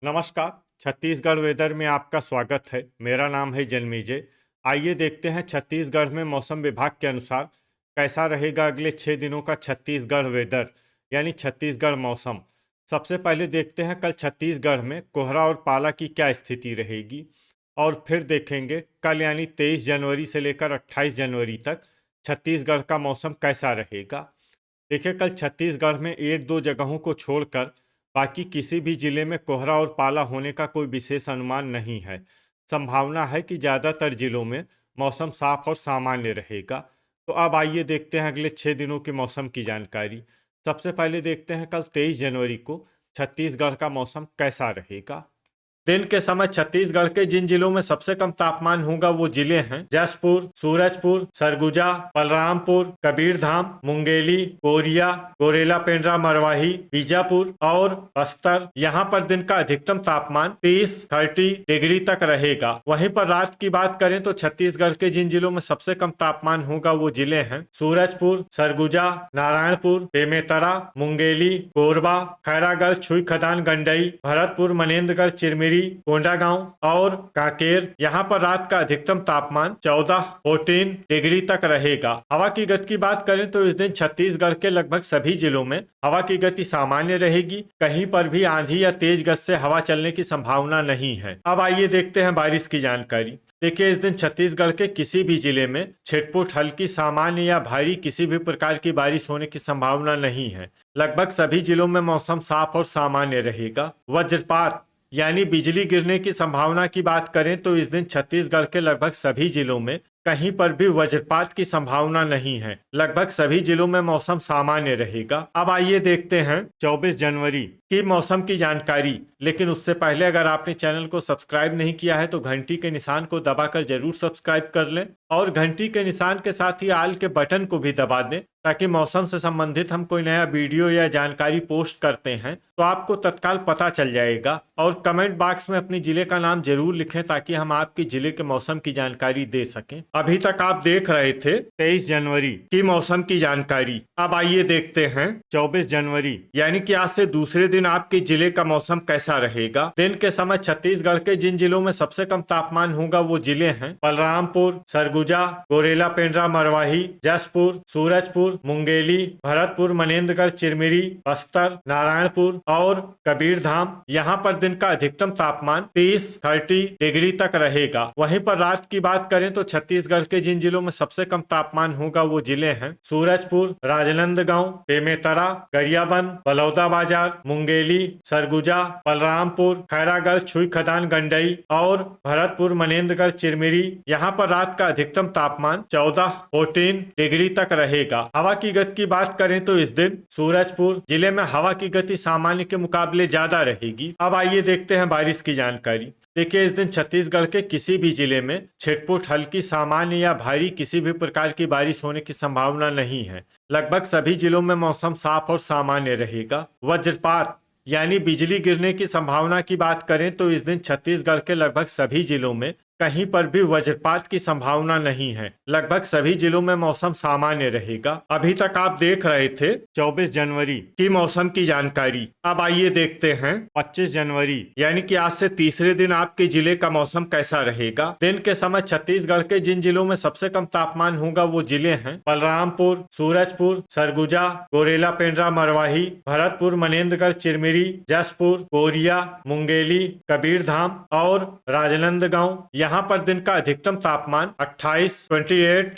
नमस्कार। छत्तीसगढ़ वेदर में आपका स्वागत है। मेरा नाम है जन्मेजय। आइए देखते हैं छत्तीसगढ़ में मौसम विभाग के अनुसार कैसा रहेगा अगले 6 दिनों का छत्तीसगढ़ वेदर यानी छत्तीसगढ़ मौसम। सबसे पहले देखते हैं कल छत्तीसगढ़ में कोहरा और पाला की क्या स्थिति रहेगी, और फिर देखेंगे कल यानी 23 जनवरी से लेकर 28 जनवरी तक छत्तीसगढ़ का मौसम कैसा रहेगा। देखिए, कल छत्तीसगढ़ में एक दो जगहों को छोड़कर बाकी किसी भी जिले में कोहरा और पाला होने का कोई विशेष अनुमान नहीं है। संभावना है कि ज़्यादातर जिलों में मौसम साफ और सामान्य रहेगा। तो अब आइए देखते हैं अगले 6 दिनों के मौसम की जानकारी। सबसे पहले देखते हैं कल 23 जनवरी को छत्तीसगढ़ का मौसम कैसा रहेगा। दिन के समय छत्तीसगढ़ के जिन जिलों में सबसे कम तापमान होगा वो जिले हैं जसपुर, सूरजपुर, सरगुजा, बलरामपुर, कबीरधाम, मुंगेली, कोरिया, गोरेला पेंड्रा मरवाही, बीजापुर और बस्तर। यहाँ पर दिन का अधिकतम तापमान 30 डिग्री तक रहेगा। वहीं पर रात की बात करें तो छत्तीसगढ़ के जिन जिलों में सबसे कम तापमान होगा वो जिले हैं सूरजपुर, सरगुजा, नारायणपुर, बेमेतरा, मुंगेली, कोरबा, खैरागढ़, छुई खदान, गंडई, भरतपुर, मनेन्द्रगढ़, चिरमिरी, कोंडागांव और कांकेर। यहाँ पर रात का अधिकतम तापमान 14 डिग्री तक रहेगा। हवा की गति की बात करें तो इस दिन छत्तीसगढ़ के लगभग सभी जिलों में हवा की गति सामान्य रहेगी। कहीं पर भी आंधी या तेज गति से हवा चलने की संभावना नहीं है। अब आइए देखते हैं बारिश की जानकारी। देखिए, इस दिन छत्तीसगढ़ के किसी भी जिले में छिटपुट, हल्की, सामान्य या भारी किसी भी प्रकार की बारिश होने की संभावना नहीं है। लगभग सभी जिलों में मौसम साफ और सामान्य रहेगा। वज्रपात यानी बिजली गिरने की संभावना की बात करें तो इस दिन छत्तीसगढ़ के लगभग सभी जिलों में कहीं पर भी वज्रपात की संभावना नहीं है। लगभग सभी जिलों में मौसम सामान्य रहेगा। अब आइए देखते हैं 24 जनवरी की मौसम की जानकारी। लेकिन उससे पहले अगर आपने चैनल को सब्सक्राइब नहीं किया है तो घंटी के निशान को दबाकर जरूर सब्सक्राइब कर लें और घंटी के निशान के साथ ही आल के बटन को भी दबा दें, ताकि मौसम से संबंधित हम कोई नया वीडियो या जानकारी पोस्ट करते हैं तो आपको तत्काल पता चल जाएगा। और कमेंट बॉक्स में अपने जिले का नाम जरूर लिखें ताकि हम आपके जिले के मौसम की जानकारी दे सकें। अभी तक आप देख रहे थे 23 जनवरी की मौसम की जानकारी। अब आइए देखते हैं 24 जनवरी यानी कि आज से दूसरे दिन आपके जिले का मौसम कैसा रहेगा। दिन के समय छत्तीसगढ़ के जिन जिलों में सबसे कम तापमान होगा वो जिले हैं बलरामपुर, सरगुजा, गोरेला पेंड्रा मरवाही, जसपुर, सूरजपुर, मुंगेली, भरतपुर, मनेन्द्रगढ़, चिरमिरी, बस्तर, नारायणपुर और कबीरधाम। यहाँ पर दिन का अधिकतम तापमान 30 डिग्री तक रहेगा। वहीं पर रात की बात करें तो छत्तीसगढ़ के जिन जिलों में सबसे कम तापमान होगा वो जिले हैं सूरजपुर, राजनांदगांव, बेमेतरा, गरियाबंद, बलौदाबाजार, मुंगेली, सरगुजा, बलरामपुर, खैरागढ़, छुई खदान, गंडई और भरतपुर, मनेन्द्रगढ़, चिरमिरी। यहाँ पर रात का अधिकतम तापमान 14 डिग्री तक रहेगा। हवा की गति की बात करें तो इस दिन सूरजपुर जिले में हवा की गति सामान्य के मुकाबले ज्यादा रहेगी। अब आइए देखते हैं बारिश की जानकारी। देखिए, इस दिन छत्तीसगढ़ के किसी भी जिले में छिटपुट, हल्की, सामान्य या भारी किसी भी प्रकार की बारिश होने की संभावना नहीं है। लगभग सभी जिलों में मौसम साफ और सामान्य रहेगा। वज्रपात यानी बिजली गिरने की संभावना की बात करें तो इस दिन छत्तीसगढ़ के लगभग सभी जिलों में कहीं पर भी वज्रपात की संभावना नहीं है। लगभग सभी जिलों में मौसम सामान्य रहेगा। अभी तक आप देख रहे थे 24 जनवरी की मौसम की जानकारी। अब आइए देखते हैं 25 जनवरी यानी कि आज से तीसरे दिन आपके जिले का मौसम कैसा रहेगा। दिन के समय छत्तीसगढ़ के जिन जिलों में सबसे कम तापमान होगा वो जिले हैं बलरामपुर, सूरजपुर, सरगुजा, गोरेला पेंड्रा मरवाही, भरतपुर, मनेन्द्रगढ़, चिरमिरी, जसपुर, कोरिया, मुंगेली, कबीरधाम और राजनांदगांव। यहाँ पर दिन का अधिकतम तापमान 28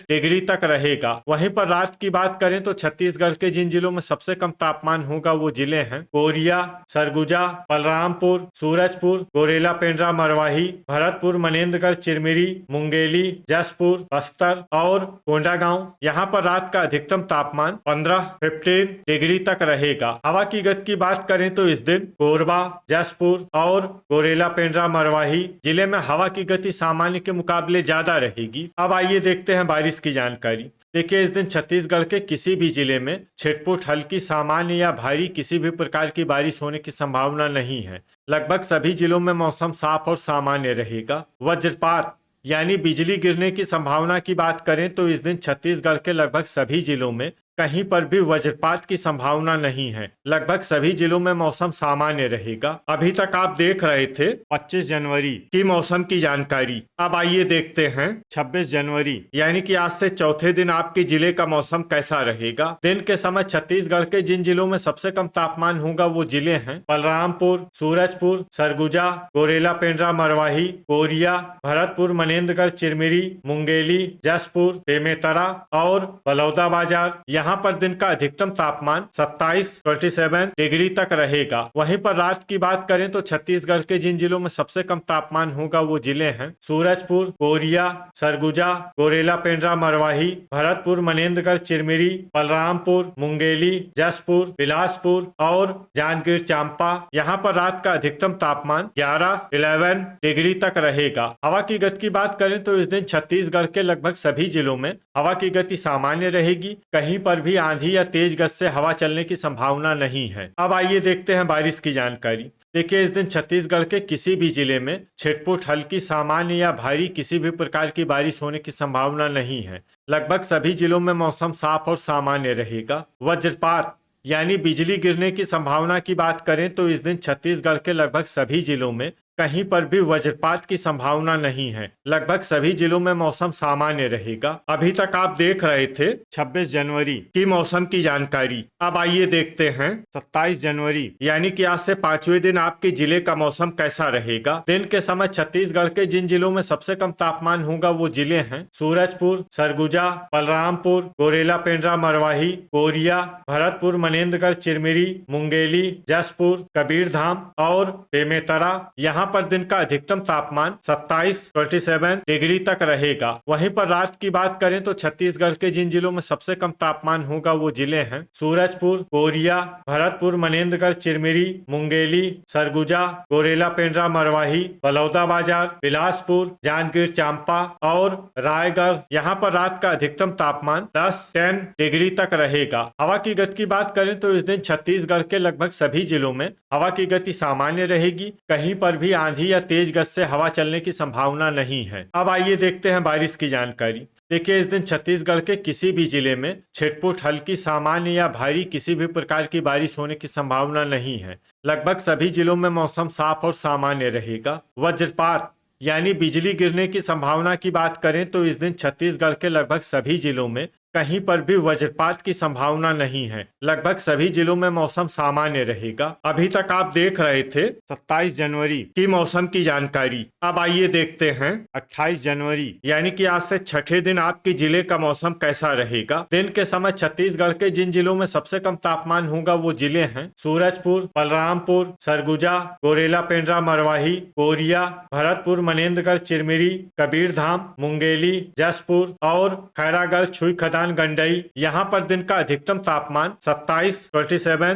डिग्री तक रहेगा। वहीं पर रात की बात करें तो छत्तीसगढ़ के जिन जिलों में सबसे कम तापमान होगा वो जिले हैं कोरिया, सरगुजा, बलरामपुर, सूरजपुर, गोरेला पेंड्रा मरवाही, भरतपुर, मनेन्द्रगढ़, चिरमिरी, मुंगेली, जसपुर, बस्तर और कोंडागांव। यहाँ पर रात का अधिकतम तापमान 15 डिग्री तक रहेगा। हवा की गति की बात करें तो इस दिन कोरबा, जसपुर और गोरेला पेंड्रा मरवाही जिले में हवा की गति सामान्य के मुकाबले ज्यादा रहेगी। अब आइए देखते हैं बारिश की जानकारी। देखिए, इस दिन छत्तीसगढ़ के किसी भी जिले में छिटपुट, हल्की, सामान्य या भारी किसी भी प्रकार की बारिश होने की संभावना नहीं है। लगभग सभी जिलों में मौसम साफ और सामान्य रहेगा। वज्रपात यानी बिजली गिरने की संभावना की बात करें तो इस दिन छत्तीसगढ़ के लगभग सभी जिलों में कहीं पर भी वज्रपात की संभावना नहीं है। लगभग सभी जिलों में मौसम सामान्य रहेगा। अभी तक आप देख रहे थे 25 जनवरी की मौसम की जानकारी। अब आइए देखते हैं 26 जनवरी यानी कि आज से चौथे दिन आपके जिले का मौसम कैसा रहेगा। दिन के समय छत्तीसगढ़ के जिन जिलों में सबसे कम तापमान होगा वो जिले हैं बलरामपुर, सूरजपुर, सरगुजा, गोरेला, पेंड्रा, मरवाही, कोरिया, भरतपुर, मनेन्द्रगढ़, चिरमिरी, मुंगेली, जसपुर, बेमेतरा और बलौदाबाजार। यहाँ पर दिन का अधिकतम तापमान 27 डिग्री तक रहेगा। वहीं पर रात की बात करें तो छत्तीसगढ़ के जिन जिलों में सबसे कम तापमान होगा वो जिले हैं सूरजपुर, कोरिया, सरगुजा, गोरेला, पेंड्रा, मरवाही, भरतपुर, मनेन्द्रगढ़, चिरमिरी, बलरामपुर, मुंगेली, जसपुर, बिलासपुर और जांजगीर चांपा। यहाँ पर रात का अधिकतम तापमान 11 डिग्री तक रहेगा। हवा की गति की बात करें तो इस दिन छत्तीसगढ़ के लगभग सभी जिलों में हवा की गति सामान्य रहेगी। कहीं पर भी आंधी या तेज गति से हवा चलने की संभावना नहीं है। अब आइए देखते हैं बारिश की जानकारी। देखिए, इस दिन छत्तीसगढ़ के किसी भी जिले में छिटपुट, हल्की, सामान्य या भारी किसी भी प्रकार की बारिश होने की संभावना नहीं है। लगभग सभी जिलों में मौसम साफ और सामान्य रहेगा। वज्रपात यानी बिजली गिरने की संभावना की बात करें तो इस दिन छत्तीसगढ़ के लगभग सभी जिलों में कहीं पर भी वज्रपात की संभावना नहीं है। लगभग सभी जिलों में मौसम सामान्य रहेगा। अभी तक आप देख रहे थे 26 जनवरी की मौसम की जानकारी। अब आइए देखते हैं 27 जनवरी यानी कि आज से 5वें दिन आपके जिले का मौसम कैसा रहेगा। दिन के समय छत्तीसगढ़ के जिन जिलों में सबसे कम तापमान होगा वो जिले हैं सूरजपुर, सरगुजा, बलरामपुर, गोरेला, पेंड्रा, मरवाही, कोरिया, भरतपुर, मनेन्द्रगढ़, चिरमिरी, मुंगेली, जसपुर, कबीरधाम और बेमेतरा। यहाँ पर दिन का अधिकतम तापमान 27 डिग्री तक रहेगा। वहीं पर रात की बात करें तो छत्तीसगढ़ के जिन जिलों में सबसे कम तापमान होगा वो जिले हैं सूरजपुर, कोरिया, भरतपुर, मनेन्द्रगढ़, चिरमिरी, मुंगेली, सरगुजा, गोरेला, पेंड्रा, मरवाही, बलौदाबाजार, बिलासपुर, जांजगीर चांपा और रायगढ़। यहाँ पर रात का अधिकतम तापमान 10 डिग्री तक रहेगा। हवा की गति की बात करें तो इस दिन छत्तीसगढ़ के लगभग सभी जिलों में हवा की गति सामान्य रहेगी। कहीं पर भी आंधी या तेज गति से हवा चलने की संभावना नहीं है। अब आइए देखते हैं बारिश की जानकारी। देखिए, इस दिन छत्तीसगढ़ के किसी भी जिले में छिटपुट, हल्की, सामान्य या भारी किसी भी प्रकार की बारिश होने की संभावना नहीं है। लगभग सभी जिलों में मौसम साफ और सामान्य रहेगा। वज्रपात यानी बिजली गिरने की संभावना की बात करें तो इस दिन छत्तीसगढ़ के लगभग सभी जिलों में कहीं पर भी वज्रपात की संभावना नहीं है। लगभग सभी जिलों में मौसम सामान्य रहेगा। अभी तक आप देख रहे थे 27 जनवरी की मौसम की जानकारी। अब आइए देखते हैं 28 जनवरी यानी कि आज से छठे दिन आपके जिले का मौसम कैसा रहेगा। दिन के समय छत्तीसगढ़ के जिन जिलों में सबसे कम तापमान होगा वो जिले हैं सूरजपुर, बलरामपुर, सरगुजा, गोरेला, पेंड्रा, मरवाही, कोरिया, भरतपुर, मनेन्द्रगढ़, चिरमिरी, कबीरधाम, मुंगेली, जसपुर और खैरागढ़, छुईखदान, गंडई। यहाँ पर दिन का अधिकतम तापमान 27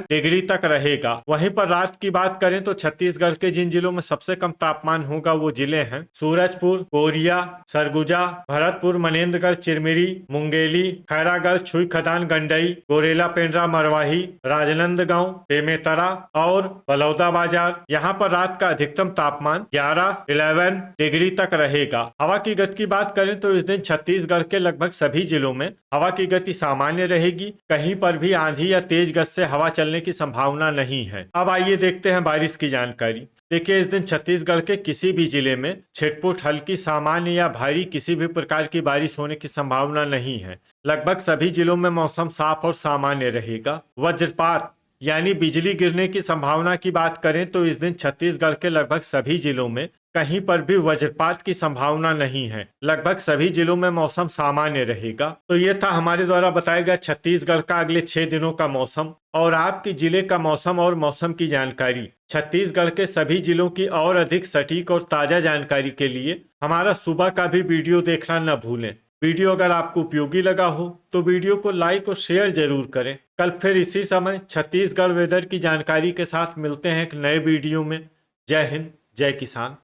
डिग्री तक रहेगा। वहीं पर रात की बात करें तो छत्तीसगढ़ के जिन जिलों में सबसे कम तापमान होगा वो जिले हैं सूरजपुर, कोरिया, सरगुजा, भरतपुर, मनेन्द्रगढ़, चिरमिरी, मुंगेली, खैरागढ़, छुईखदान, गंडई, गोरेला, पेंड्रा, मरवाही, राजनांदगांव, बेमेतरा और बलौदाबाजार। यहाँ पर रात का अधिकतम तापमान 11 डिग्री तक रहेगा। हवा की गति की बात करें तो इस दिन छत्तीसगढ़ के लगभग सभी जिलों में हवा की गति सामान्य रहेगी। कहीं पर भी आंधी या तेज गति से हवा चलने की संभावना नहीं है। अब आइए देखते हैं बारिश की जानकारी। देखिए, इस दिन छत्तीसगढ़ के किसी भी जिले में छिटपुट, हल्की, सामान्य या भारी किसी भी प्रकार की बारिश होने की संभावना नहीं है। लगभग सभी जिलों में मौसम साफ और सामान्य रहेगा। वज्रपात यानी बिजली गिरने की संभावना की बात करें तो इस दिन छत्तीसगढ़ के लगभग सभी जिलों में कहीं पर भी वज्रपात की संभावना नहीं है। लगभग सभी जिलों में मौसम सामान्य रहेगा। तो ये था हमारे द्वारा बताया गया छत्तीसगढ़ का अगले 6 दिनों का मौसम और आपके जिले का मौसम और मौसम की जानकारी। छत्तीसगढ़ के सभी जिलों की और अधिक सटीक और ताजा जानकारी के लिए हमारा सुबह का भी वीडियो देखना न भूलें। वीडियो अगर आपको उपयोगी लगा हो तो वीडियो को लाइक और शेयर जरूर करें। कल फिर इसी समय छत्तीसगढ़ वेदर की जानकारी के साथ मिलते हैं एक नए वीडियो में। जय हिंद, जय किसान।